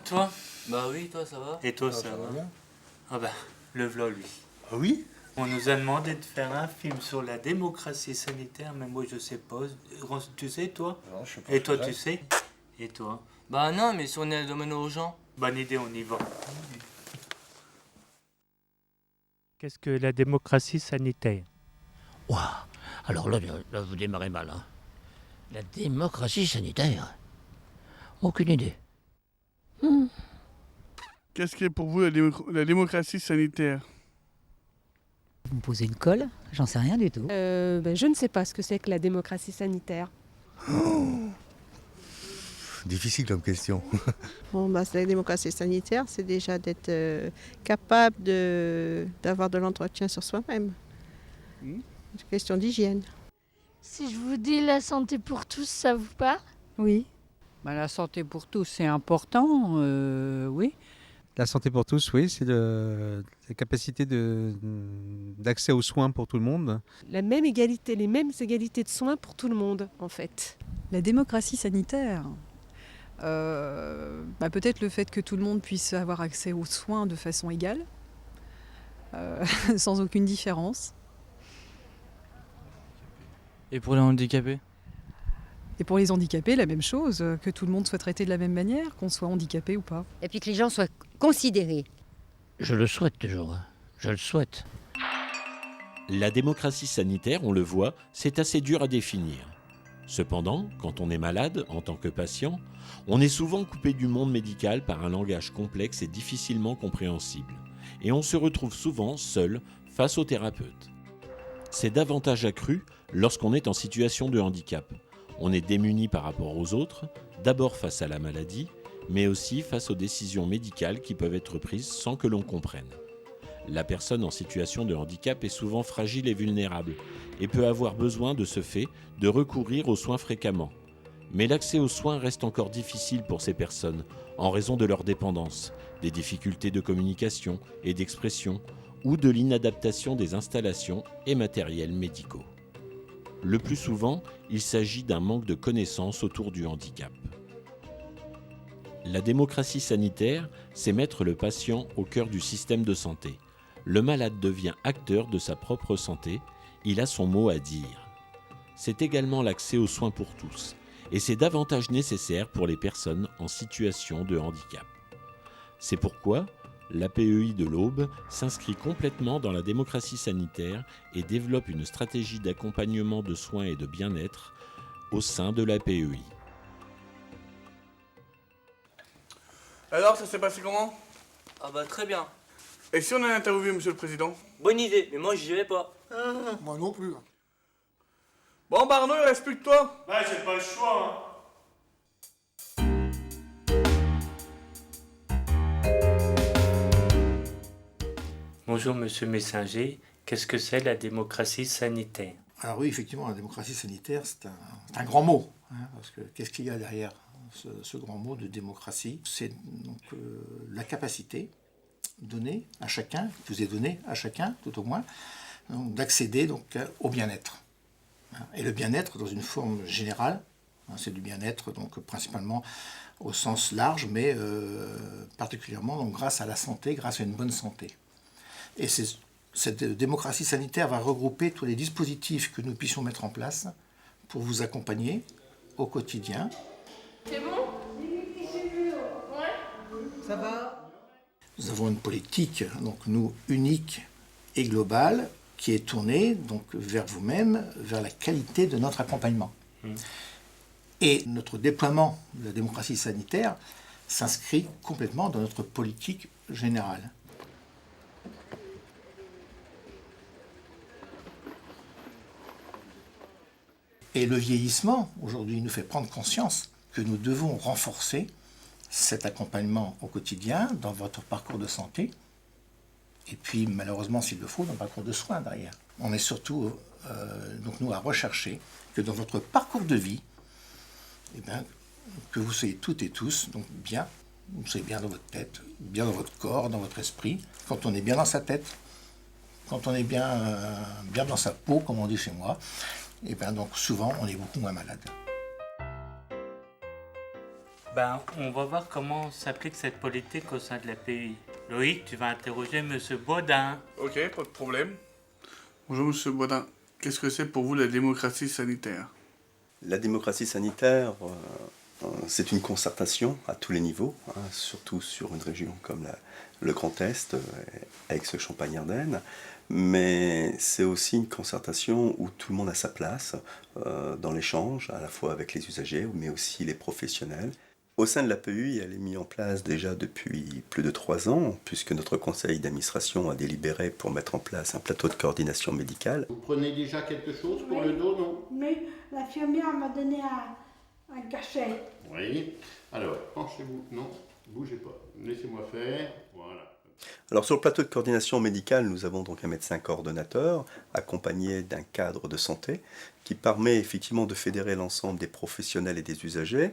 toi? Bah oui, toi, ça va? Et toi, Ah, ça ça va va? bien. Ah bah, le v'là lui. Ah oui? On nous a demandé de faire un film sur la démocratie sanitaire, mais moi je sais pas. Tu sais, toi? Non, je sais pas. Et toi, tu sais? Et toi? Bah non, mais si on est le domaine aux gens. Bonne idée, on y va. Qu'est-ce que la démocratie sanitaire? Waouh. Alors là, vous démarrez mal. Hein. La démocratie sanitaire. Aucune idée. Qu'est-ce qui est pour vous la démocratie sanitaire? Vous me posez une colle? J'en sais rien du tout. Je ne sais pas ce que c'est que la démocratie sanitaire. Difficile comme question. La démocratie sanitaire, c'est déjà d'être capable d'avoir de l'entretien sur soi-même. C'est une question d'hygiène. Si je vous dis la santé pour tous, ça vous parle? Oui. La santé pour tous, c'est important, oui. La santé pour tous, oui, c'est la capacité d'accès aux soins pour tout le monde. La même égalité, les mêmes égalités de soins pour tout le monde, en fait. La démocratie sanitaire, peut-être le fait que tout le monde puisse avoir accès aux soins de façon égale, sans aucune différence. Et pour les handicapés? Et pour les handicapés, la même chose, que tout le monde soit traité de la même manière, qu'on soit handicapé ou pas. Et puis que les gens soient considérés. Je le souhaite toujours. Je le souhaite. La démocratie sanitaire, on le voit, c'est assez dur à définir. Cependant, quand on est malade, en tant que patient, on est souvent coupé du monde médical par un langage complexe et difficilement compréhensible. Et on se retrouve souvent seul face au thérapeute. C'est davantage accru lorsqu'on est en situation de handicap. On est démuni par rapport aux autres, d'abord face à la maladie, mais aussi face aux décisions médicales qui peuvent être prises sans que l'on comprenne. La personne en situation de handicap est souvent fragile et vulnérable et peut avoir besoin de ce fait de recourir aux soins fréquemment. Mais l'accès aux soins reste encore difficile pour ces personnes en raison de leur dépendance, des difficultés de communication et d'expression ou de l'inadaptation des installations et matériels médicaux. Le plus souvent, il s'agit d'un manque de connaissances autour du handicap. La démocratie sanitaire, c'est mettre le patient au cœur du système de santé. Le malade devient acteur de sa propre santé, il a son mot à dire. C'est également l'accès aux soins pour tous, et c'est davantage nécessaire pour les personnes en situation de handicap. C'est pourquoi l'APEI de l'Aube s'inscrit complètement dans la démocratie sanitaire et développe une stratégie d'accompagnement de soins et de bien-être au sein de l'APEI. Alors, ça s'est passé comment? Ah bah très bien. Et si on a interviewé Monsieur le Président? Bonne idée, mais moi j'y vais pas. Moi non plus. Bon, Arnaud, il reste plus que toi. Bah, j'ai pas le choix, Bonjour, monsieur Messinger. Qu'est-ce que c'est la démocratie sanitaire? Alors oui, effectivement, la démocratie sanitaire, c'est un grand mot. Parce que qu'est-ce qu'il y a derrière ce grand mot de démocratie? C'est donc la capacité donnée à chacun, qui vous est donnée à chacun, tout au moins, d'accéder donc au bien-être. Et le bien-être dans une forme générale, c'est du bien-être donc principalement au sens large, mais particulièrement donc, grâce à la santé, grâce à une bonne santé. Et cette démocratie sanitaire va regrouper tous les dispositifs que nous puissions mettre en place pour vous accompagner au quotidien. C'est bon? Ouais. Ça va? Nous avons une politique, donc nous, unique et globale, qui est tournée donc, vers vous-même, vers la qualité de notre accompagnement. Et notre déploiement de la démocratie sanitaire s'inscrit complètement dans notre politique générale. Et le vieillissement, aujourd'hui, nous fait prendre conscience que nous devons renforcer cet accompagnement au quotidien dans votre parcours de santé, et puis malheureusement, s'il le faut, dans le parcours de soins derrière. On est surtout, donc nous, à rechercher que dans votre parcours de vie, que vous soyez toutes et tous donc bien, vous soyez bien dans votre tête, bien dans votre corps, dans votre esprit. Quand on est bien dans sa tête, quand on est bien dans sa peau, comme on dit chez moi, et donc souvent on est beaucoup moins malade. Ben, on va voir comment s'applique cette politique au sein de la PUI. Loïc, tu vas interroger Monsieur Baudin. Ok, pas de problème. Bonjour Monsieur Baudin. Qu'est-ce que c'est pour vous la démocratie sanitaire? La démocratie sanitaire, c'est une concertation à tous les niveaux, surtout sur une région comme le Grand Est, Aix-Champagne-Ardenne. Mais c'est aussi une concertation où tout le monde a sa place dans l'échange, à la fois avec les usagers, mais aussi les professionnels. Au sein de la PUI, elle est mise en place déjà depuis plus de 3 ans, puisque notre conseil d'administration a délibéré pour mettre en place un plateau de coordination médicale. Vous prenez déjà quelque chose pour le dos, non? Mais l'infirmière m'a donné un cachet. Oui. Alors, penchez-vous. Non, bougez pas. Laissez-moi faire. Voilà. Alors sur le plateau de coordination médicale, nous avons donc un médecin coordonnateur accompagné d'un cadre de santé qui permet effectivement de fédérer l'ensemble des professionnels et des usagers.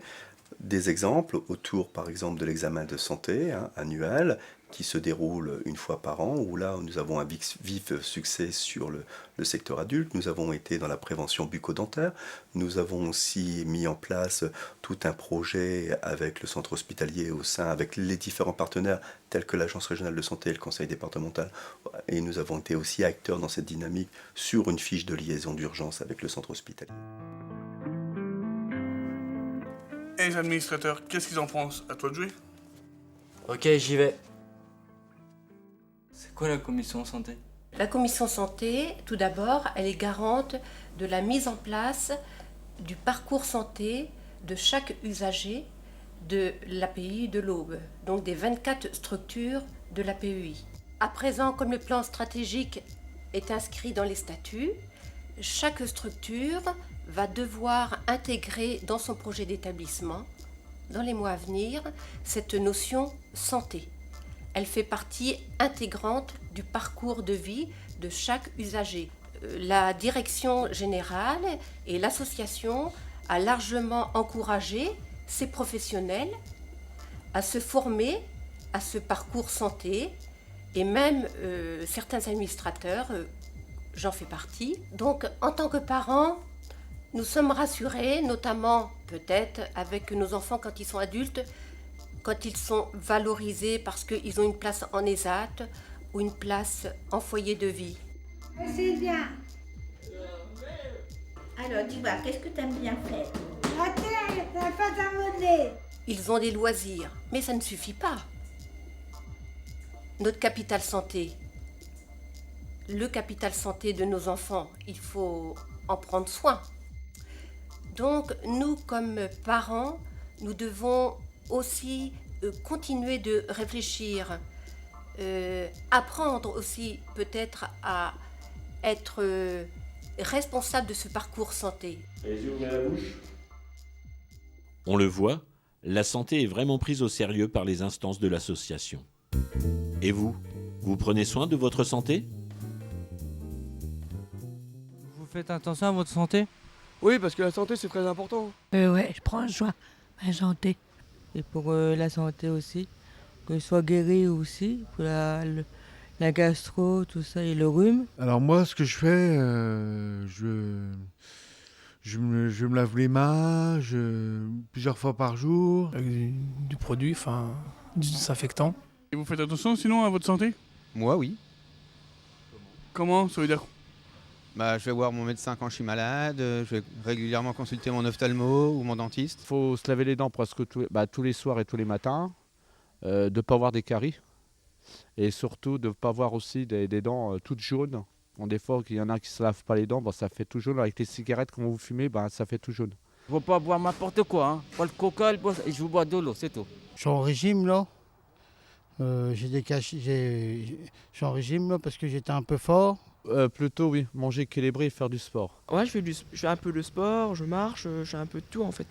Des exemples autour par exemple de l'examen de santé annuel qui se déroule une fois par an, où là nous avons un vif succès sur le secteur adulte. Nous avons été dans la prévention bucco-dentaire. Nous avons aussi mis en place tout un projet avec le centre hospitalier au sein, avec les différents partenaires tels que l'Agence régionale de santé et le conseil départemental. Et nous avons été aussi acteurs dans cette dynamique sur une fiche de liaison d'urgence avec le centre hospitalier. Et les administrateurs, qu'est-ce qu'ils en pensent? À toi de jouer. Ok, j'y vais. C'est quoi la commission santé? La commission santé, tout d'abord, elle est garante de la mise en place du parcours santé de chaque usager de l'API de l'Aube, donc des 24 structures de l'APUI. À présent, comme le plan stratégique est inscrit dans les statuts, chaque structure va devoir intégrer dans son projet d'établissement, dans les mois à venir, cette notion santé. Elle fait partie intégrante du parcours de vie de chaque usager. La direction générale et l'association a largement encouragé ces professionnels à se former à ce parcours santé et même certains administrateurs, j'en fais partie. Donc en tant que parents, nous sommes rassurés, notamment peut-être avec nos enfants quand ils sont adultes, quand ils sont valorisés parce qu'ils ont une place en ESAT ou une place en foyer de vie. C'est bien. Alors, tu vois, qu'est-ce que tu aimes bien faire? La terre, la pâte à modeler. Ils ont des loisirs, mais ça ne suffit pas. Notre capital santé, le capital santé de nos enfants, il faut en prendre soin. Donc, nous, comme parents, nous devons aussi continuer de réfléchir, apprendre aussi peut-être à être responsable de ce parcours santé. Allez-y, ouvrez la bouche. On le voit, la santé est vraiment prise au sérieux par les instances de l'association. Et vous, vous prenez soin de votre santé? Vous faites attention à votre santé? Oui, parce que la santé, c'est très important. Ouais, je prends soin de ma santé. Et pour la santé aussi, que je sois guéri aussi, pour la gastro, tout ça, et le rhume. Alors moi, ce que je fais, je me lave les mains plusieurs fois par jour. Avec du produit, du désinfectant. Et vous faites attention sinon à votre santé? Moi, oui. Comment? Ça veut dire? Je vais voir mon médecin quand je suis malade, je vais régulièrement consulter mon ophtalmo ou mon dentiste. Il faut se laver les dents presque tous les soirs et tous les matins, de ne pas avoir des caries et surtout de ne pas avoir aussi des dents toutes jaunes. Bon, des fois, il y en a qui ne se lavent pas les dents, ça fait tout jaune. Avec les cigarettes, quand vous fumez, ça fait tout jaune. Il ne faut pas boire n'importe quoi, pas le coca, et je vous bois de l'eau, c'est tout. Je suis en régime là. Je suis en régime là parce que j'étais un peu fort. Plutôt oui, manger équilibré et faire du sport. Ouais, je fais un peu de sport, je marche, je fais un peu de tout en fait.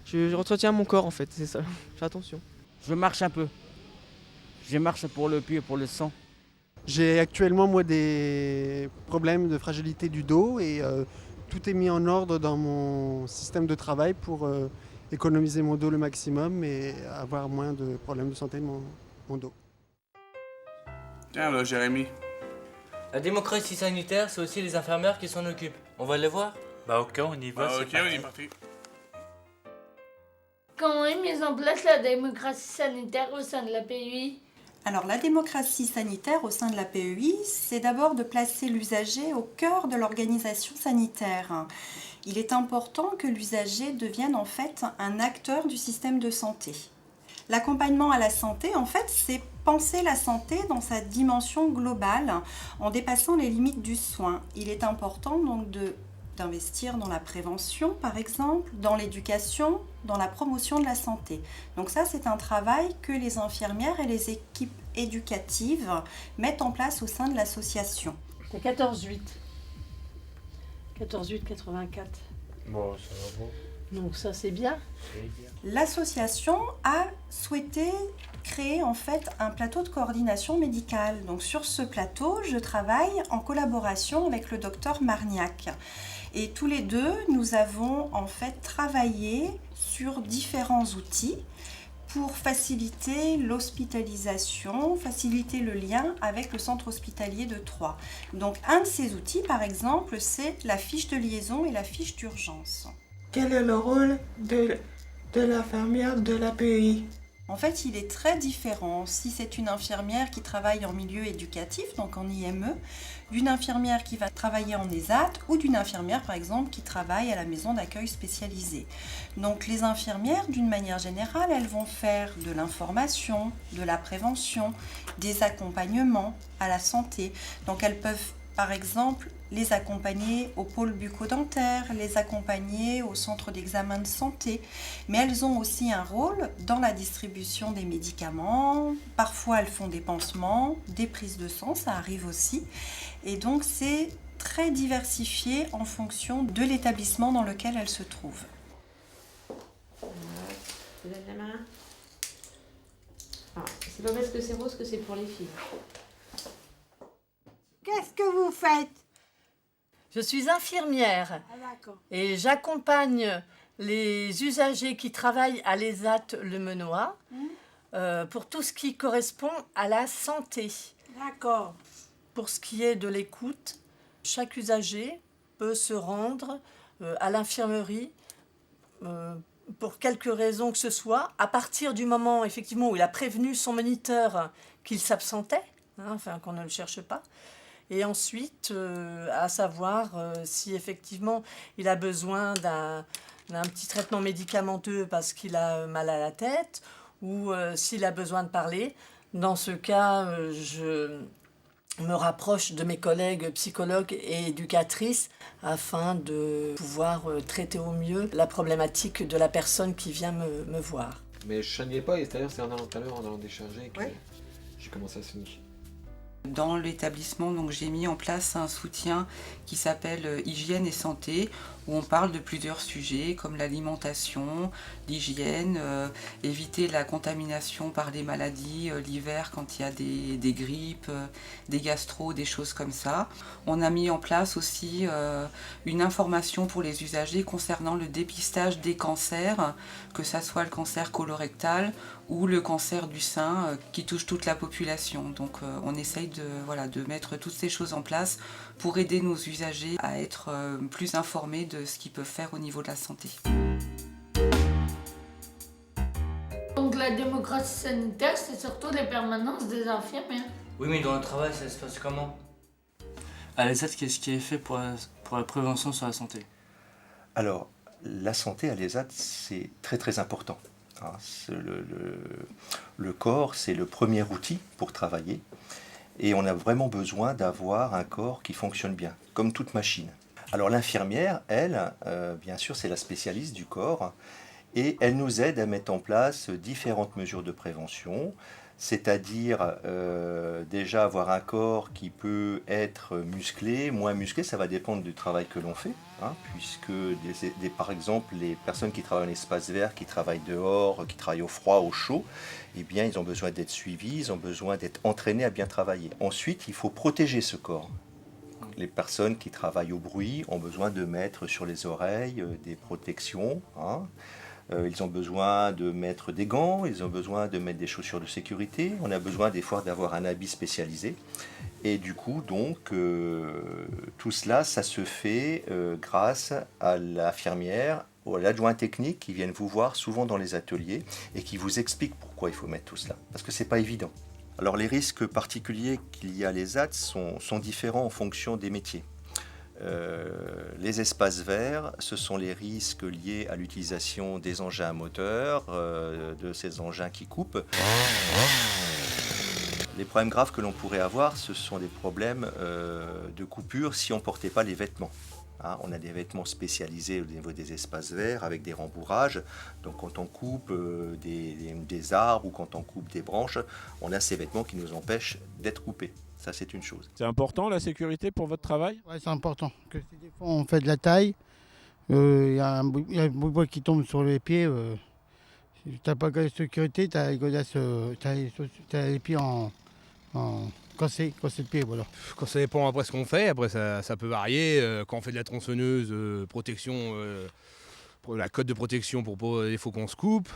Je retiens mon corps en fait, c'est ça, je fais attention. Je marche un peu. Je marche pour le pied et pour le sang. J'ai actuellement moi des problèmes de fragilité du dos et tout est mis en ordre dans mon système de travail pour économiser mon dos le maximum et avoir moins de problèmes de santé de mon dos. Tiens là, Jérémy. La démocratie sanitaire, c'est aussi les infirmières qui s'en occupent. On va les voir? Bah ok, on y va, Ok, on est parti. Comment est mise en place la démocratie sanitaire au sein de la PUI? Alors la démocratie sanitaire au sein de la PEI, c'est d'abord de placer l'usager au cœur de l'organisation sanitaire. Il est important que l'usager devienne en fait un acteur du système de santé. L'accompagnement à la santé, en fait, c'est penser la santé dans sa dimension globale en dépassant les limites du soin. Il est important donc d'investir dans la prévention, par exemple, dans l'éducation, dans la promotion de la santé. Donc ça, c'est un travail que les infirmières et les équipes éducatives mettent en place au sein de l'association. C'est 14-8. 14-8-84. Bon, ça va bon. Donc ça, c'est bien. L'association a souhaité créer en fait un plateau de coordination médicale. Donc sur ce plateau, je travaille en collaboration avec le docteur Marniac. Et tous les deux, nous avons en fait travaillé sur différents outils pour faciliter l'hospitalisation, faciliter le lien avec le centre hospitalier de Troyes. Donc un de ces outils, par exemple, c'est la fiche de liaison et la fiche d'urgence. Quel est le rôle de l'infirmière de la PEI? En fait, il est très différent si c'est une infirmière qui travaille en milieu éducatif, donc en IME, d'une infirmière qui va travailler en ESAT ou d'une infirmière, par exemple, qui travaille à la maison d'accueil spécialisée. Donc les infirmières, d'une manière générale, elles vont faire de l'information, de la prévention, des accompagnements à la santé. Donc elles peuvent, par exemple, les accompagner au pôle bucco-dentaire, les accompagner au centre d'examen de santé. Mais elles ont aussi un rôle dans la distribution des médicaments. Parfois, elles font des pansements, des prises de sang, ça arrive aussi. Et donc, c'est très diversifié en fonction de l'établissement dans lequel elles se trouvent. Je lève la main. Ah, c'est pas parce que c'est rose que c'est pour les filles. Qu'est-ce que vous faites? Je suis infirmière et j'accompagne les usagers qui travaillent à l'ESAT Le Menois pour tout ce qui correspond à la santé. D'accord. Pour ce qui est de l'écoute, chaque usager peut se rendre à l'infirmerie pour quelque raison que ce soit, à partir du moment effectivement où il a prévenu son moniteur qu'il s'absentait, enfin qu'on ne le cherche pas. Et ensuite, à savoir si effectivement il a besoin d'un petit traitement médicamenteux parce qu'il a mal à la tête ou s'il a besoin de parler. Dans ce cas, je me rapproche de mes collègues psychologues et éducatrices afin de pouvoir traiter au mieux la problématique de la personne qui vient me voir. Mais je ne savais pas, et c'est-à-dire c'est en allant tout à l'heure, en allant décharger, que j'ai commencé à saigner. Dans l'établissement, donc, j'ai mis en place un soutien qui s'appelle Hygiène et Santé, où on parle de plusieurs sujets comme l'alimentation, l'hygiène, éviter la contamination par les maladies l'hiver quand il y a des grippes, des gastro, des choses comme ça. On a mis en place aussi une information pour les usagers concernant le dépistage des cancers, que ça soit le cancer colorectal ou le cancer du sein qui touche toute la population. Donc on essaye de mettre toutes ces choses en place pour aider nos usagers à être plus informés de ce qu'ils peuvent faire au niveau de la santé. Donc la démocratie sanitaire, c'est surtout les permanences des infirmières. Oui, mais dans le travail, ça se passe comment? À l'ESAT, qu'est-ce qui est fait pour la prévention sur la santé? Alors, la santé à l'ESAT, c'est très très important. Le corps, c'est le premier outil pour travailler. Et on a vraiment besoin d'avoir un corps qui fonctionne bien, comme toute machine. Alors l'infirmière, elle, bien sûr, c'est la spécialiste du corps. Et elle nous aide à mettre en place différentes mesures de prévention, c'est-à-dire déjà avoir un corps qui peut être musclé, moins musclé, ça va dépendre du travail que l'on fait, puisque par exemple les personnes qui travaillent en espace vert, qui travaillent dehors, qui travaillent au froid, au chaud, eh bien ils ont besoin d'être suivis, ils ont besoin d'être entraînés à bien travailler. Ensuite, il faut protéger ce corps. Les personnes qui travaillent au bruit ont besoin de mettre sur les oreilles des protections, ils ont besoin de mettre des gants, ils ont besoin de mettre des chaussures de sécurité, on a besoin des fois d'avoir un habit spécialisé. Et du coup, donc, tout cela, ça se fait grâce à l'infirmière ou à l'adjoint technique qui viennent vous voir souvent dans les ateliers et qui vous expliquent pourquoi il faut mettre tout cela. Parce que c'est pas évident. Alors les risques particuliers qu'il y a à l'ESAT sont différents en fonction des métiers. Les espaces verts, ce sont les risques liés à l'utilisation des engins à moteur, de ces engins qui coupent. Les problèmes graves que l'on pourrait avoir, ce sont des problèmes de coupure si on ne portait pas les vêtements. Hein, on a des vêtements spécialisés au niveau des espaces verts avec des rembourrages. Donc quand on coupe des arbres ou quand on coupe des branches, on a ces vêtements qui nous empêchent d'être coupés. Ça, c'est une chose. C'est important la sécurité pour votre travail ? Ouais, c'est important. Que si des fois on fait de la taille, il y a un bout de bois qui tombe sur les pieds. Si tu n'as pas de sécurité, tu as les pieds en cassé le pied. Voilà. Quand ça dépend après ce qu'on fait, après ça peut varier. Quand on fait de la tronçonneuse, protection, la cote de protection pour pas il faut qu'on se coupe.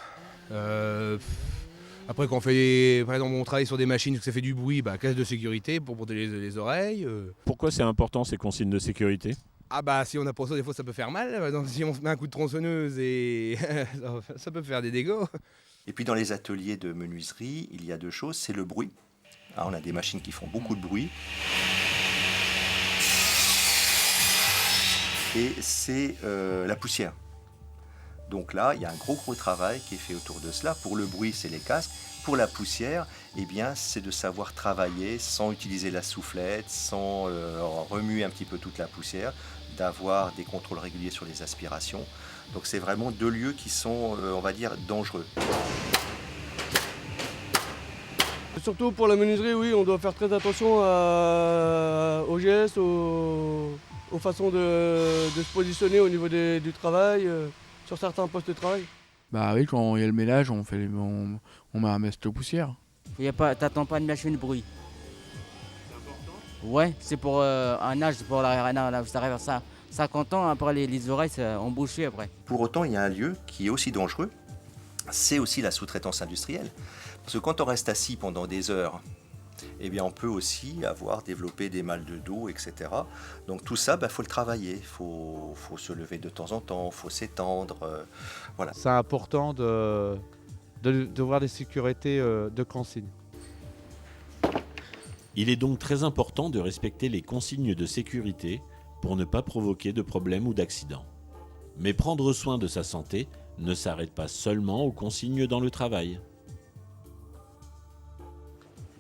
Après quand on fait, par exemple on travaille sur des machines que ça fait du bruit, casse de sécurité pour protéger les oreilles. Pourquoi c'est important ces consignes de sécurité ? Ah bah si on n'a pas ça, des fois ça peut faire mal. Donc, si on se met un coup de tronçonneuse et ça peut faire des dégâts. Et puis dans les ateliers de menuiserie, il y a deux choses, c'est le bruit. Ah, on a des machines qui font beaucoup de bruit. Et c'est la poussière. Donc là, il y a un gros travail qui est fait autour de cela. Pour le bruit, c'est les casques. Pour la poussière, eh bien, c'est de savoir travailler sans utiliser la soufflette, sans remuer un petit peu toute la poussière, d'avoir des contrôles réguliers sur les aspirations. Donc c'est vraiment deux lieux qui sont, on va dire, dangereux. Surtout pour la menuiserie, oui, on doit faire très attention aux gestes, aux façons de se positionner au niveau du travail, sur certains postes de travail. Bah oui, quand il y a le ménage, on met un mest poussière. T'attends pas de machine de bruit. C'est important ? Ouais, c'est pour un âge, pour là, ça arrive à 50 ans, après les oreilles ont bouché après. Pour autant, il y a un lieu qui est aussi dangereux, c'est aussi la sous-traitance industrielle. Parce que quand on reste assis pendant des heures, eh bien on peut aussi développer des mal de dos, etc. Donc tout ça, faut le travailler, faut se lever de temps en temps, faut s'étendre, voilà. C'est important de voir des sécurités de consignes. Il est donc très important de respecter les consignes de sécurité pour ne pas provoquer de problèmes ou d'accidents. Mais prendre soin de sa santé ne s'arrête pas seulement aux consignes dans le travail.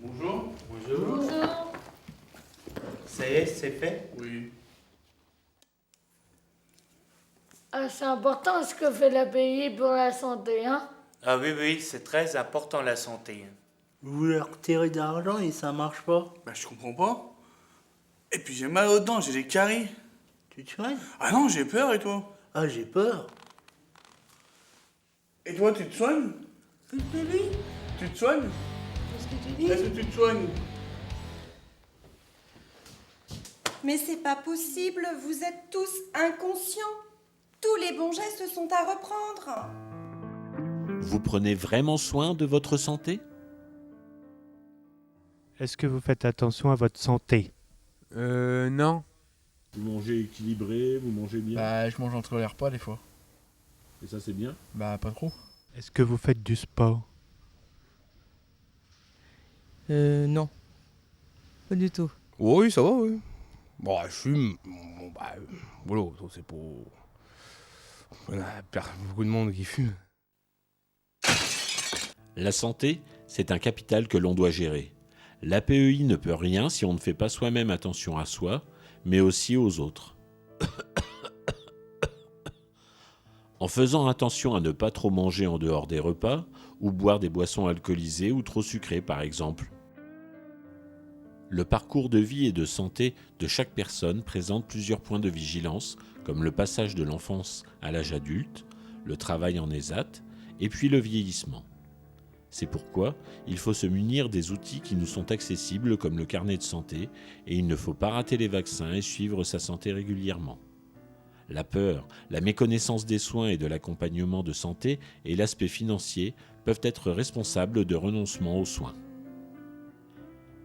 Bonjour. Bonjour. Ça y est, c'est fait ? Oui. C'est important ce que fait l'API pour la santé, hein ? Ah oui, c'est très important la santé. Vous leur retirez d'argent et ça marche pas. Je comprends pas. Et puis j'ai mal aux dents, j'ai des caries. Tu te soignes? Ah non, j'ai peur, et toi? Ah, j'ai peur. Et toi, tu te soignes? Qu'est-ce que tu dis? Tu te soignes? Qu'est-ce que tu dis? Est-ce que tu te soignes? Mais c'est pas possible, vous êtes tous inconscients. Tous les bons gestes sont à reprendre. Vous prenez vraiment soin de votre santé ? Est-ce que vous faites attention à votre santé? Non. Vous mangez équilibré, vous mangez bien? Je mange entre les repas des fois. Et ça c'est bien? Pas trop. Est-ce que vous faites du sport? Non. Pas du tout. Oui, ça va, oui. Je fume. Voilà, c'est pour... Il y a beaucoup de monde qui fume. La santé, c'est un capital que l'on doit gérer. L'APEI ne peut rien si on ne fait pas soi-même attention à soi, mais aussi aux autres. En faisant attention à ne pas trop manger en dehors des repas, ou boire des boissons alcoolisées ou trop sucrées par exemple. Le parcours de vie et de santé de chaque personne présente plusieurs points de vigilance, comme le passage de l'enfance à l'âge adulte, le travail en ESAT, et puis le vieillissement. C'est pourquoi il faut se munir des outils qui nous sont accessibles comme le carnet de santé, et il ne faut pas rater les vaccins et suivre sa santé régulièrement. La peur, la méconnaissance des soins et de l'accompagnement de santé et l'aspect financier peuvent être responsables de renoncement aux soins.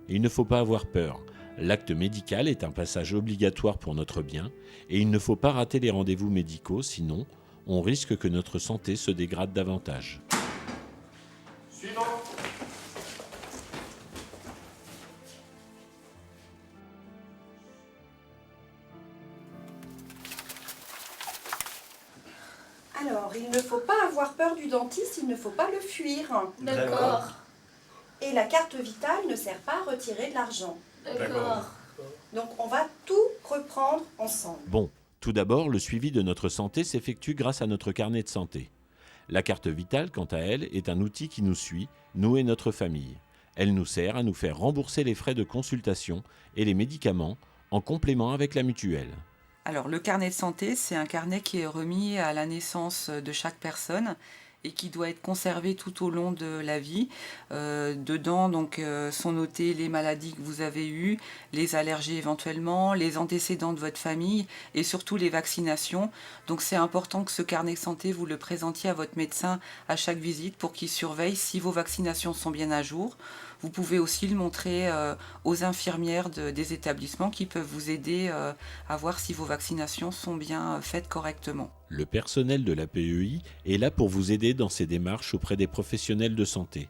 Et il ne faut pas avoir peur. L'acte médical est un passage obligatoire pour notre bien et il ne faut pas rater les rendez-vous médicaux, sinon on risque que notre santé se dégrade davantage. Suivant. Alors, il ne faut pas avoir peur du dentiste, il ne faut pas le fuir. D'accord. Et la carte vitale ne sert pas à retirer de l'argent. D'accord. Donc, on va tout reprendre ensemble. Bon, tout d'abord, le suivi de notre santé s'effectue grâce à notre carnet de santé. La carte vitale, quant à elle, est un outil qui nous suit, nous et notre famille. Elle nous sert à nous faire rembourser les frais de consultation et les médicaments en complément avec la mutuelle. Alors, le carnet de santé, c'est un carnet qui est remis à la naissance de chaque personne et qui doit être conservé tout au long de la vie. Dedans, donc, sont notées les maladies que vous avez eues, les allergies éventuellement, les antécédents de votre famille et surtout les vaccinations. Donc, c'est important que ce carnet de santé, vous le présentiez à votre médecin à chaque visite pour qu'il surveille si vos vaccinations sont bien à jour. Vous pouvez aussi le montrer aux infirmières des établissements qui peuvent vous aider à voir si vos vaccinations sont bien faites correctement. Le personnel de la PEI est là pour vous aider dans ces démarches auprès des professionnels de santé.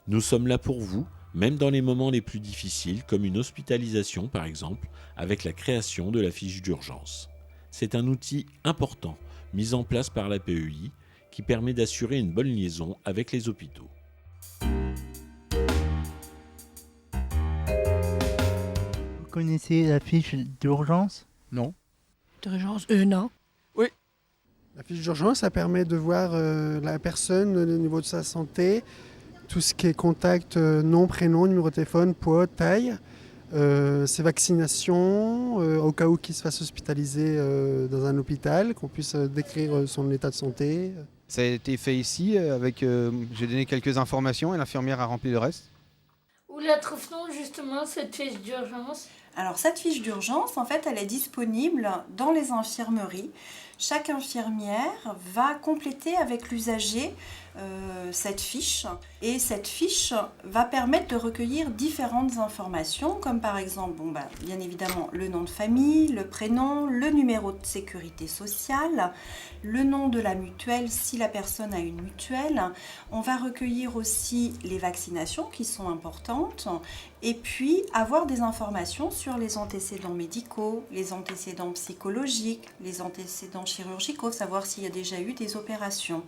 Nous sommes là pour vous, même dans les moments les plus difficiles, comme une hospitalisation par exemple, avec la création de la fiche d'urgence. C'est un outil important mis en place par la PEI qui permet d'assurer une bonne liaison avec les hôpitaux. Vous connaissez la fiche d'urgence? Non. D'urgence, non. Oui. La fiche d'urgence, ça permet de voir la personne, le niveau de sa santé, tout ce qui est contact, nom, prénom, numéro de téléphone, poids, taille, ses vaccinations, au cas où qu'il se fasse hospitaliser dans un hôpital, qu'on puisse décrire son état de santé. Ça a été fait ici, j'ai donné quelques informations et l'infirmière a rempli le reste. Où la trouve-t-on justement cette fiche d'urgence? Alors, cette fiche d'urgence, en fait, elle est disponible dans les infirmeries. Chaque infirmière va compléter avec l'usager cette fiche. Et cette fiche va permettre de recueillir différentes informations, comme par exemple, bien évidemment, le nom de famille, le prénom, le numéro de sécurité sociale, le nom de la mutuelle si la personne a une mutuelle. On va recueillir aussi les vaccinations qui sont importantes et puis avoir des informations sur les antécédents médicaux, les antécédents psychologiques, les antécédents chirurgicaux, savoir s'il y a déjà eu des opérations.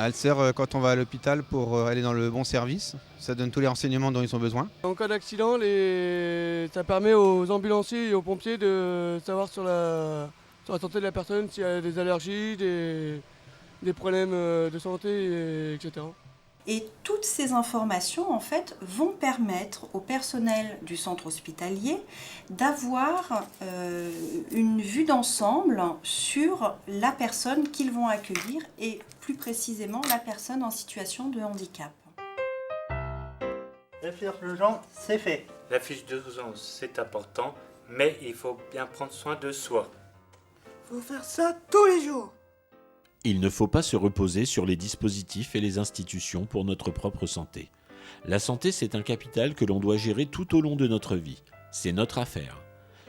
Elle sert quand on va à l'hôpital pour aller dans le bon service. Ça donne tous les renseignements dont ils ont besoin. En cas d'accident, ça permet aux ambulanciers et aux pompiers de savoir sur la santé de la personne s'il y a des allergies, des problèmes de santé, etc. Et toutes ces informations, en fait, vont permettre au personnel du centre hospitalier d'avoir une vue d'ensemble sur la personne qu'ils vont accueillir et plus précisément la personne en situation de handicap. La fiche d'urgence, c'est fait. La fiche d'urgence, c'est important, mais il faut bien prendre soin de soi. Faut faire ça tous les jours. Il ne faut pas se reposer sur les dispositifs et les institutions pour notre propre santé. La santé, c'est un capital que l'on doit gérer tout au long de notre vie. C'est notre affaire.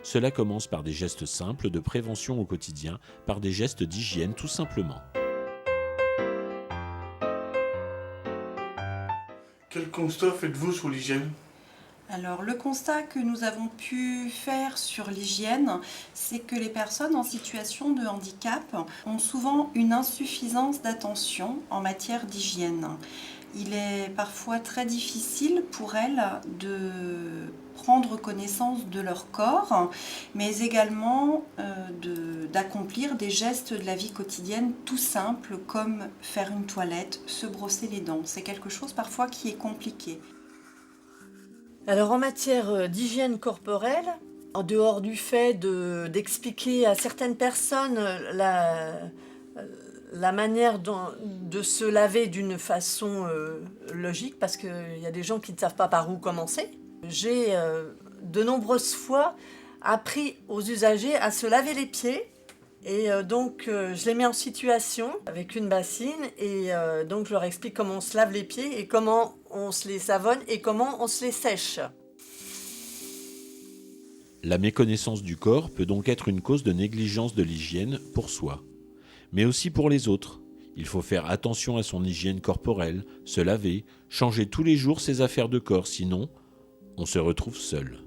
Cela commence par des gestes simples de prévention au quotidien, par des gestes d'hygiène tout simplement. Quel constat faites-vous sur l'hygiène ? Alors, le constat que nous avons pu faire sur l'hygiène, c'est que les personnes en situation de handicap ont souvent une insuffisance d'attention en matière d'hygiène. Il est parfois très difficile pour elles de prendre connaissance de leur corps, mais également d'accomplir des gestes de la vie quotidienne tout simples comme faire une toilette, se brosser les dents. C'est quelque chose parfois qui est compliqué. Alors en matière d'hygiène corporelle, en dehors du fait d'expliquer à certaines personnes la manière de se laver d'une façon logique, parce qu'il y a des gens qui ne savent pas par où commencer, j'ai de nombreuses fois appris aux usagers à se laver les pieds. Et donc je les mets en situation avec une bassine et donc je leur explique comment on se lave les pieds et comment on se les savonne et comment on se les sèche. La méconnaissance du corps peut donc être une cause de négligence de l'hygiène pour soi, mais aussi pour les autres. Il faut faire attention à son hygiène corporelle, se laver, changer tous les jours ses affaires de corps, sinon on se retrouve seul.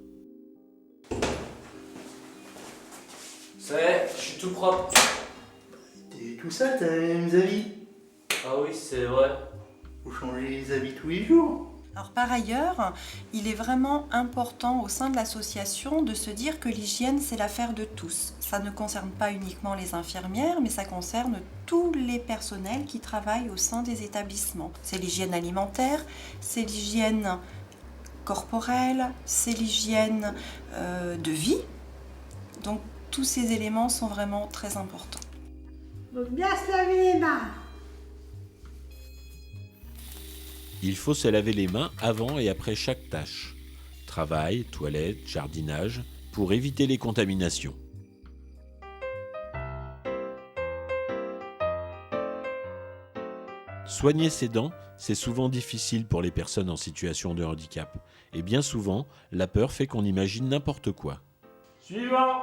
Ça y est, je suis tout propre. T'es tout ça, t'as les mêmes habits. Ah oui, c'est vrai. Vous changez les habits tous les jours. Alors par ailleurs, il est vraiment important au sein de l'association de se dire que l'hygiène, c'est l'affaire de tous. Ça ne concerne pas uniquement les infirmières, mais ça concerne tous les personnels qui travaillent au sein des établissements. C'est l'hygiène alimentaire, c'est l'hygiène corporelle, c'est l'hygiène de vie. Donc tous ces éléments sont vraiment très importants. Donc bien se laver les mains. Il faut se laver les mains avant et après chaque tâche. Travail, toilette, jardinage, pour éviter les contaminations. Soigner ses dents, c'est souvent difficile pour les personnes en situation de handicap. Et bien souvent, la peur fait qu'on imagine n'importe quoi. Suivant.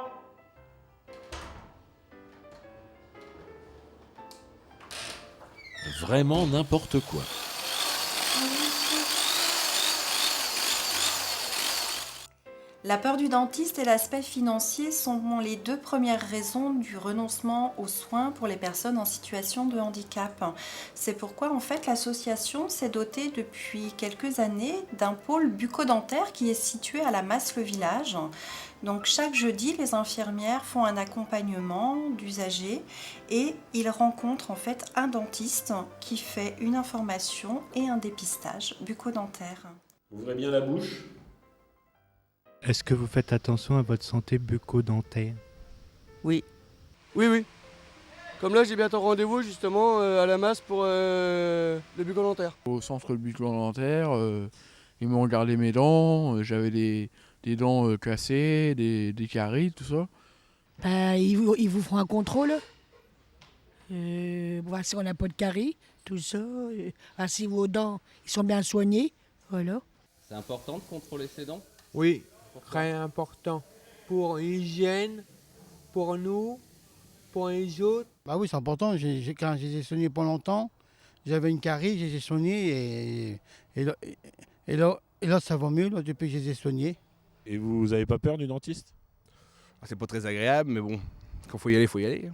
Vraiment n'importe quoi. La peur du dentiste et l'aspect financier sont les deux premières raisons du renoncement aux soins pour les personnes en situation de handicap. C'est pourquoi en fait l'association s'est dotée depuis quelques années d'un pôle bucco-dentaire qui est situé à la Masse-le-Village. Donc chaque jeudi, les infirmières font un accompagnement d'usagers et ils rencontrent en fait un dentiste qui fait une information et un dépistage bucco-dentaire. Ouvrez bien la bouche. Est-ce que vous faites attention à votre santé bucco-dentaire? Oui. Oui. Comme là, j'ai bientôt rendez-vous justement à la masse pour le bucco-dentaire. Au centre bucco-dentaire, ils m'ont regardé mes dents, j'avais des dents cassées, des caries, tout ça. Ils vous font un contrôle. Voir si on n'a pas de caries, tout ça. Voir si vos dents ils sont bien soignées. Voilà. C'est important de contrôler ses dents? Oui, très important. Pour l'hygiène, pour nous, pour les autres. Bah oui, c'est important. Quand je les ai soignés pour longtemps, j'avais une carie, je les ai soignés et là, ça va mieux là, depuis que je les ai soignés. Et vous n'avez pas peur du dentiste? C'est pas très agréable, mais bon, quand faut y aller, faut y aller.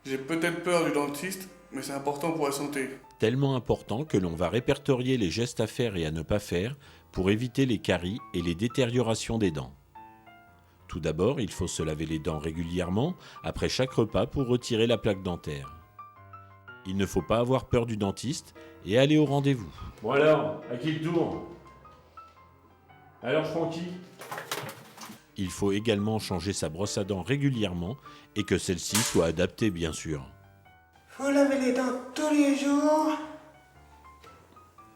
J'ai peut-être peur du dentiste, mais c'est important pour la santé. Tellement important que l'on va répertorier les gestes à faire et à ne pas faire pour éviter les caries et les détériorations des dents. Tout d'abord, il faut se laver les dents régulièrement après chaque repas pour retirer la plaque dentaire. Il ne faut pas avoir peur du dentiste et aller au rendez-vous. Bon alors, à qui le tour? Alors je prends qui? Il faut également changer sa brosse à dents régulièrement et que celle-ci soit adaptée bien sûr. Faut laver les dents tous les jours.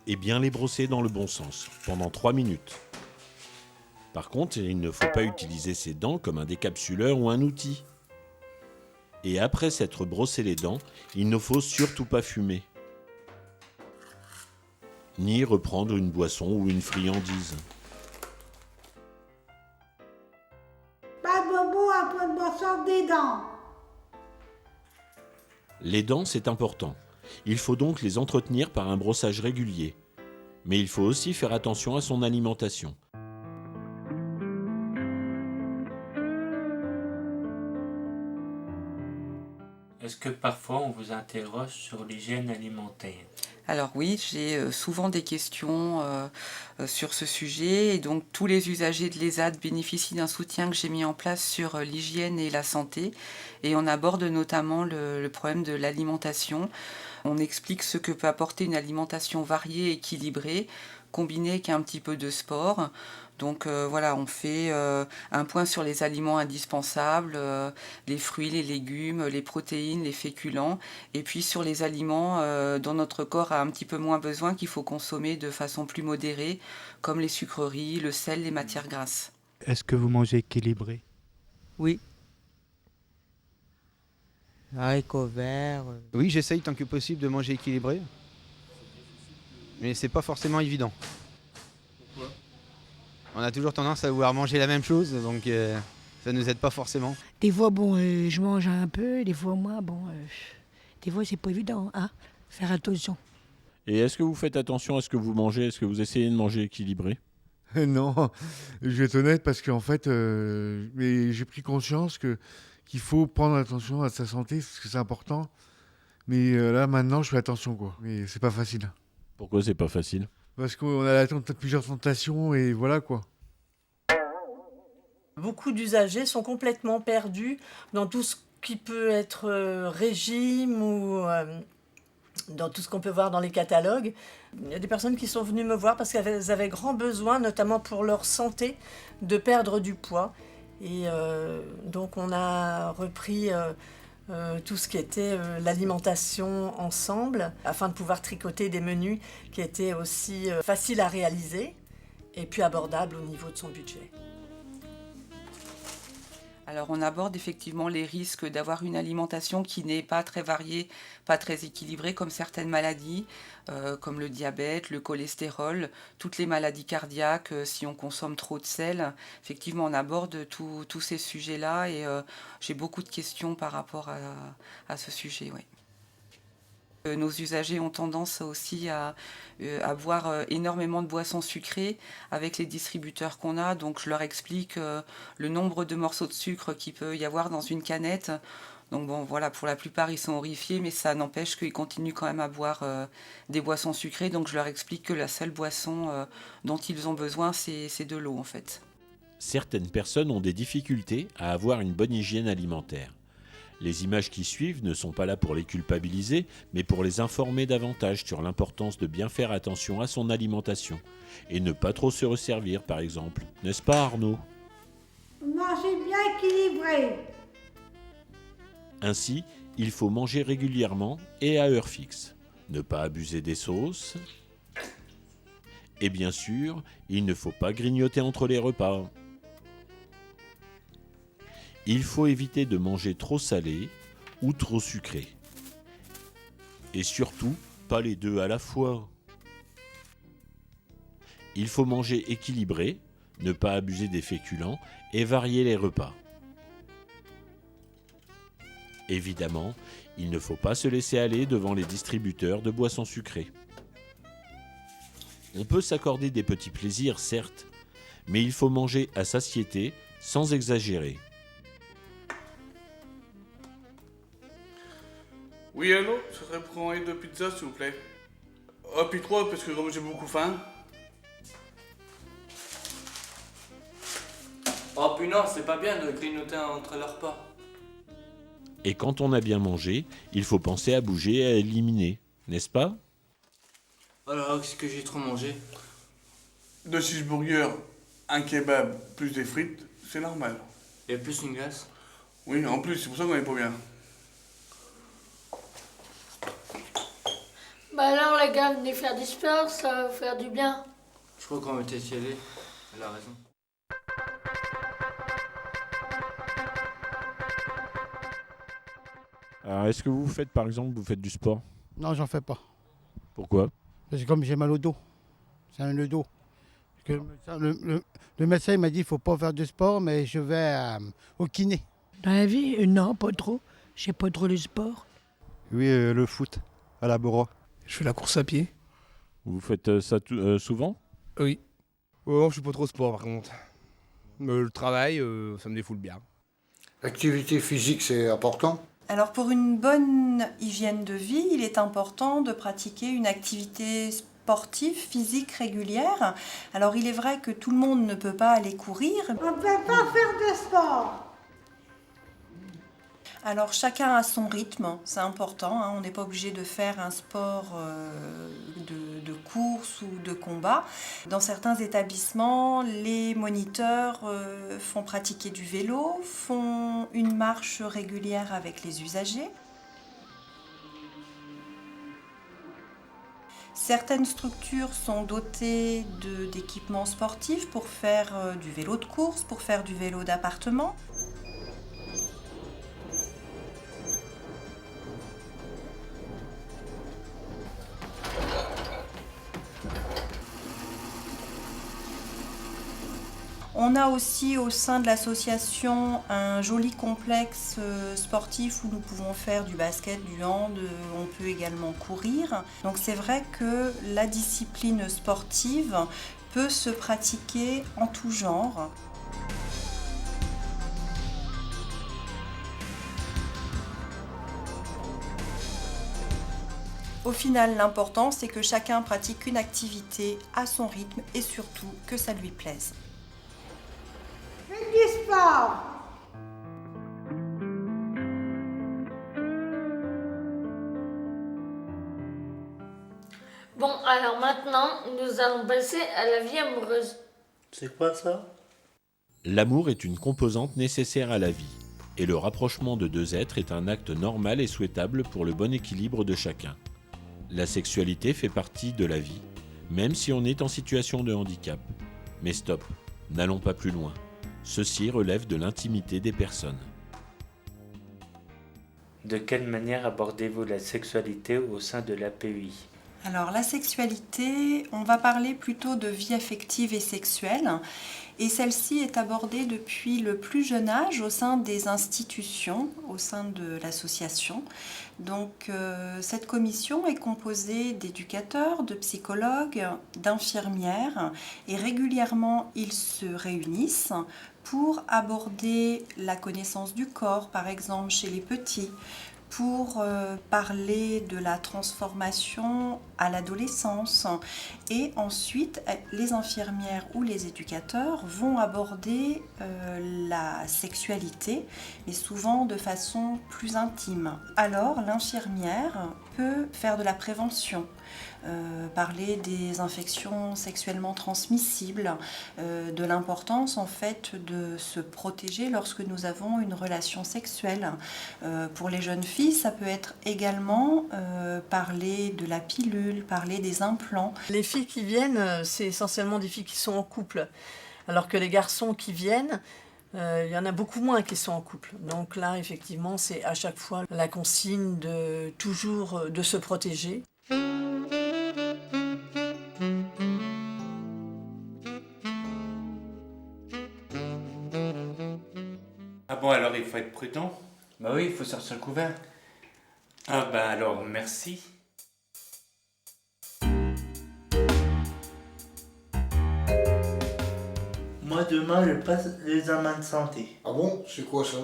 Et bien les brosser dans le bon sens, pendant 3 minutes. Par contre, il ne faut pas utiliser ses dents comme un décapsuleur ou un outil. Et après s'être brossé les dents, il ne faut surtout pas fumer. Ni reprendre une boisson ou une friandise. Pas de bobo après de brossage des dents. Les dents, c'est important. Il faut donc les entretenir par un brossage régulier. Mais il faut aussi faire attention à son alimentation. Est-ce que parfois on vous interroge sur l'hygiène alimentaire? Alors oui, j'ai souvent des questions sur ce sujet et donc tous les usagers de l'ESAD bénéficient d'un soutien que j'ai mis en place sur l'hygiène et la santé et on aborde notamment le problème de l'alimentation. On explique ce que peut apporter une alimentation variée et équilibrée, combinée avec un petit peu de sport. Donc voilà, on fait un point sur les aliments indispensables, les fruits, les légumes, les protéines, les féculents, et puis sur les aliments dont notre corps a un petit peu moins besoin, qu'il faut consommer de façon plus modérée, comme les sucreries, le sel, les matières grasses. Est-ce que vous mangez équilibré? Oui. Haricots verts. Oui, j'essaye tant que possible de manger équilibré. Mais c'est pas forcément évident. Pourquoi? On a toujours tendance à vouloir manger la même chose, donc ça ne nous aide pas forcément. Des fois, bon, je mange un peu, des fois, moi, bon, des fois, c'est pas évident, hein, faire attention. Et est-ce que vous faites attention à ce que vous mangez? Est-ce que vous essayez de manger équilibré? Non, je vais être honnête parce qu'en fait, mais j'ai pris conscience qu'il faut prendre attention à sa santé parce que c'est important. Mais là, maintenant, je fais attention, quoi. Mais c'est pas facile. Pourquoi c'est pas facile? Parce qu'on a plusieurs tentations et voilà, quoi. Beaucoup d'usagers sont complètement perdus dans tout ce qui peut être régime ou dans tout ce qu'on peut voir dans les catalogues. Il y a des personnes qui sont venues me voir parce qu'elles avaient grand besoin, notamment pour leur santé, de perdre du poids. Et donc on a repris tout ce qui était l'alimentation ensemble, afin de pouvoir tricoter des menus qui étaient aussi faciles à réaliser et puis abordables au niveau de son budget. Alors on aborde effectivement les risques d'avoir une alimentation qui n'est pas très variée, pas très équilibrée, comme certaines maladies, comme le diabète, le cholestérol, toutes les maladies cardiaques, si on consomme trop de sel. Effectivement, on aborde tous ces sujets-là et j'ai beaucoup de questions par rapport à ce sujet. Oui. Nos usagers ont tendance aussi à boire énormément de boissons sucrées avec les distributeurs qu'on a. Donc je leur explique le nombre de morceaux de sucre qu'il peut y avoir dans une canette. Donc bon, voilà, pour la plupart, ils sont horrifiés, mais ça n'empêche qu'ils continuent quand même à boire des boissons sucrées. Donc je leur explique que la seule boisson dont ils ont besoin, c'est de l'eau en fait. Certaines personnes ont des difficultés à avoir une bonne hygiène alimentaire. Les images qui suivent ne sont pas là pour les culpabiliser, mais pour les informer davantage sur l'importance de bien faire attention à son alimentation et ne pas trop se resservir, par exemple. N'est-ce pas, Arnaud? Manger bien équilibré. Ainsi, il faut manger régulièrement et à heure fixe. Ne pas abuser des sauces. Et bien sûr, il ne faut pas grignoter entre les repas. Il faut éviter de manger trop salé ou trop sucré. Et surtout, pas les deux à la fois. Il faut manger équilibré, ne pas abuser des féculents et varier les repas. Évidemment, il ne faut pas se laisser aller devant les distributeurs de boissons sucrées. On peut s'accorder des petits plaisirs, certes, mais il faut manger à satiété sans exagérer. Oui, allô? Ce serait pour commander 2 pizzas, s'il vous plaît. Oh, puis 3, parce que comme j'ai beaucoup faim. Oh, puis non, c'est pas bien de grignoter entre leurs repas. Et quand on a bien mangé, il faut penser à bouger et à éliminer, n'est-ce pas? Oh là là, qu'est-ce que j'ai trop mangé? 2 cheeseburgers, un kebab, plus des frites, c'est normal. Et plus une glace? Oui, en plus, c'est pour ça qu'on est pas bien. Bah alors les gars, venez faire du sport, ça va vous faire du bien. Je crois qu'on va peut-être y aller. Elle a raison. Alors, est-ce que vous faites, par exemple, vous faites du sport? Non, j'en fais pas. Pourquoi? Parce que comme j'ai mal au dos. C'est le dos. Parce que le médecin m'a dit qu'il ne faut pas faire de sport, mais je vais au kiné. Dans la vie, non, pas trop. Je sais pas trop le sport. Oui, le foot, à la Borois. Je fais la course à pied. Vous faites ça souvent? Oui. Oh, je suis pas trop sport par contre. Le travail, ça me défoule bien. L'activité physique, c'est important. Alors pour une bonne hygiène de vie, il est important de pratiquer une activité sportive, physique régulière. Alors il est vrai que tout le monde ne peut pas aller courir. On ne peut pas faire de sport. Alors chacun a son rythme, c'est important, hein. On n'est pas obligé de faire un sport de course ou de combat. Dans certains établissements, les moniteurs font pratiquer du vélo, font une marche régulière avec les usagers. Certaines structures sont dotées d'équipements sportifs pour faire du vélo de course, pour faire du vélo d'appartement. On a aussi au sein de l'association un joli complexe sportif où nous pouvons faire du basket, du hand, on peut également courir. Donc c'est vrai que la discipline sportive peut se pratiquer en tout genre. Au final, l'important, c'est que chacun pratique une activité à son rythme et surtout que ça lui plaise. Faites du sport. Bon, alors maintenant, nous allons passer à la vie amoureuse. C'est quoi ça? L'amour est une composante nécessaire à la vie, et le rapprochement de deux êtres est un acte normal et souhaitable pour le bon équilibre de chacun. La sexualité fait partie de la vie, même si on est en situation de handicap. Mais stop, n'allons pas plus loin. Ceci relève de l'intimité des personnes. De quelle manière abordez-vous la sexualité au sein de l'APEI? Alors la sexualité, on va parler plutôt de vie affective et sexuelle. Et celle-ci est abordée depuis le plus jeune âge au sein des institutions, au sein de l'association. Donc cette commission est composée d'éducateurs, de psychologues, d'infirmières et régulièrement ils se réunissent pour aborder la connaissance du corps, par exemple chez les petits, pour parler de la transformation à l'adolescence. Et ensuite, les infirmières ou les éducateurs vont aborder la sexualité, mais souvent de façon plus intime. Alors, l'infirmière peut faire de la prévention, parler des infections sexuellement transmissibles, de l'importance en fait de se protéger lorsque nous avons une relation sexuelle. Pour les jeunes filles, ça peut être également parler de la pilule, parler des implants. Les filles qui viennent, c'est essentiellement des filles qui sont en couple, alors que les garçons qui viennent, il y en a beaucoup moins qui sont en couple. Donc là, effectivement, c'est à chaque fois la consigne de toujours de se protéger. Ah bon, alors il faut être prudent? Bah oui, il faut sortir le couvert. Ah bah alors, merci. Moi demain, je passe l'examen de santé. Ah bon? C'est quoi ça?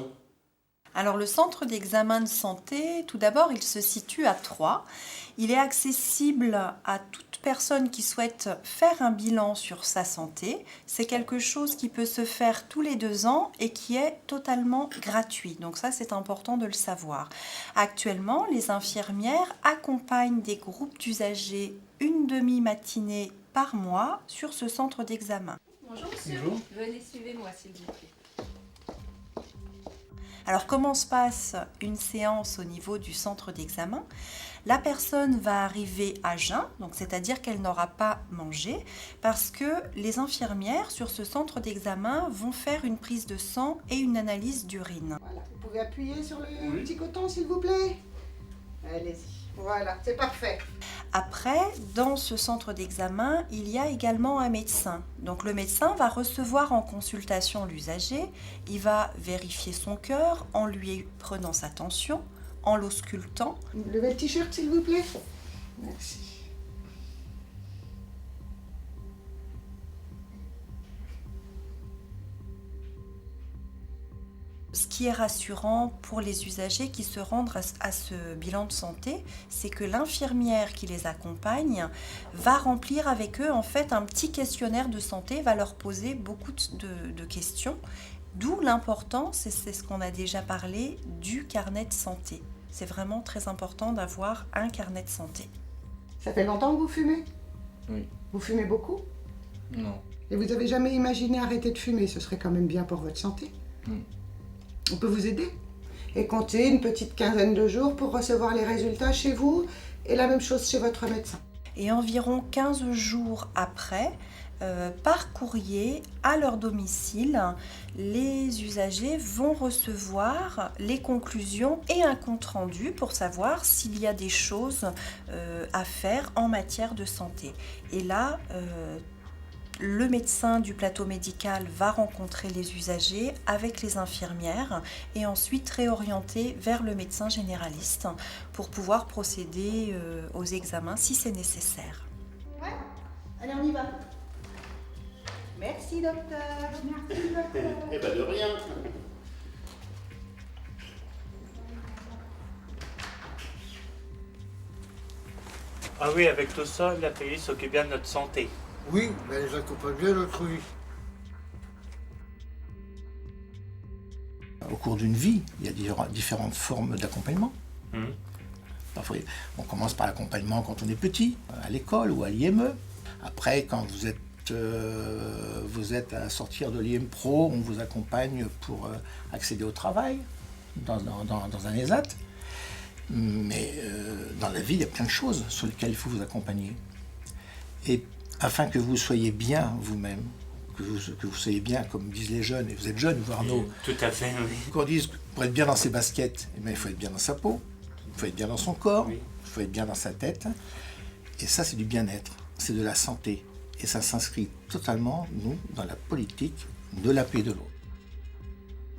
Alors le centre d'examen de santé, tout d'abord, il se situe à Troyes. Il est accessible à toute personne qui souhaite faire un bilan sur sa santé. C'est quelque chose qui peut se faire tous les 2 ans et qui est totalement gratuit. Donc ça, c'est important de le savoir. Actuellement, les infirmières accompagnent des groupes d'usagers une demi-matinée par mois sur ce centre d'examen. Bonjour monsieur, Bonjour. Venez suivez-moi s'il vous plaît. Alors comment se passe une séance au niveau du centre d'examen? La personne va arriver à jeun, donc c'est-à-dire qu'elle n'aura pas mangé, parce que les infirmières sur ce centre d'examen vont faire une prise de sang et une analyse d'urine. Voilà, vous pouvez appuyer sur le petit coton s'il vous plaît. Allez-y, voilà, c'est parfait. Après, dans ce centre d'examen, il y a également un médecin. Donc le médecin va recevoir en consultation l'usager, il va vérifier son cœur en lui prenant sa tension, en l'auscultant. Levez le t-shirt s'il vous plaît. Merci. Ce qui est rassurant pour les usagers qui se rendent à ce bilan de santé, c'est que l'infirmière qui les accompagne va remplir avec eux en fait un petit questionnaire de santé, va leur poser beaucoup de questions, d'où l'importance, et c'est ce qu'on a déjà parlé, du carnet de santé. C'est vraiment très important d'avoir un carnet de santé. Ça fait longtemps que vous fumez? Oui. Vous fumez beaucoup? Non. Et vous avez jamais imaginé arrêter de fumer? Ce serait quand même bien pour votre santé. On peut vous aider. Et comptez une petite quinzaine de jours pour recevoir les résultats chez vous et la même chose chez votre médecin. Et environ 15 jours après, par courrier à leur domicile, les usagers vont recevoir les conclusions et un compte-rendu pour savoir s'il y a des choses à faire en matière de santé. Et là, Le médecin du plateau médical va rencontrer les usagers avec les infirmières et ensuite réorienter vers le médecin généraliste pour pouvoir procéder aux examens si c'est nécessaire. Ouais. Allez, on y va. Merci, docteur. Merci, docteur. Eh ben de rien. Ah oui, avec tout ça, la pays s'occupe bien de notre santé. Oui, mais elle les accompagne bien notre vie. Au cours d'une vie, il y a différentes formes d'accompagnement. Parfois, on commence par l'accompagnement quand on est petit, à l'école ou à l'IME. Après, quand vous êtes à sortir de l'IM Pro, on vous accompagne pour accéder au travail dans un ESAT. Mais dans la vie, il y a plein de choses sur lesquelles il faut vous accompagner. Et afin que vous soyez bien vous-même, que vous soyez bien, comme disent les jeunes, et vous êtes jeune, vous Arnaud. Tout à fait, oui. Qu'on dise, pour être bien dans ses baskets, eh bien, il faut être bien dans sa peau, il faut être bien dans son corps, il faut être bien dans sa tête. Et ça, c'est du bien-être, c'est de la santé. Et ça s'inscrit totalement, nous, dans la politique de la paix de l'Aube.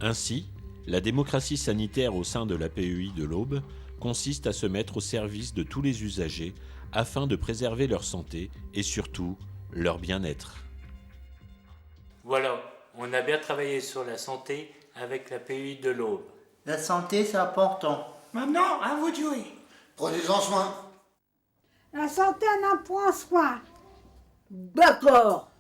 Ainsi, la démocratie sanitaire au sein de la PEI de l'Aube consiste à se mettre au service de tous les usagers afin de préserver leur santé et surtout leur bien-être. Voilà, on a bien travaillé sur la santé avec la PEI de l'Aube. La santé, c'est important. Maintenant, à vous de jouer. Prenez-en soin. La santé, on en prend soin. D'accord.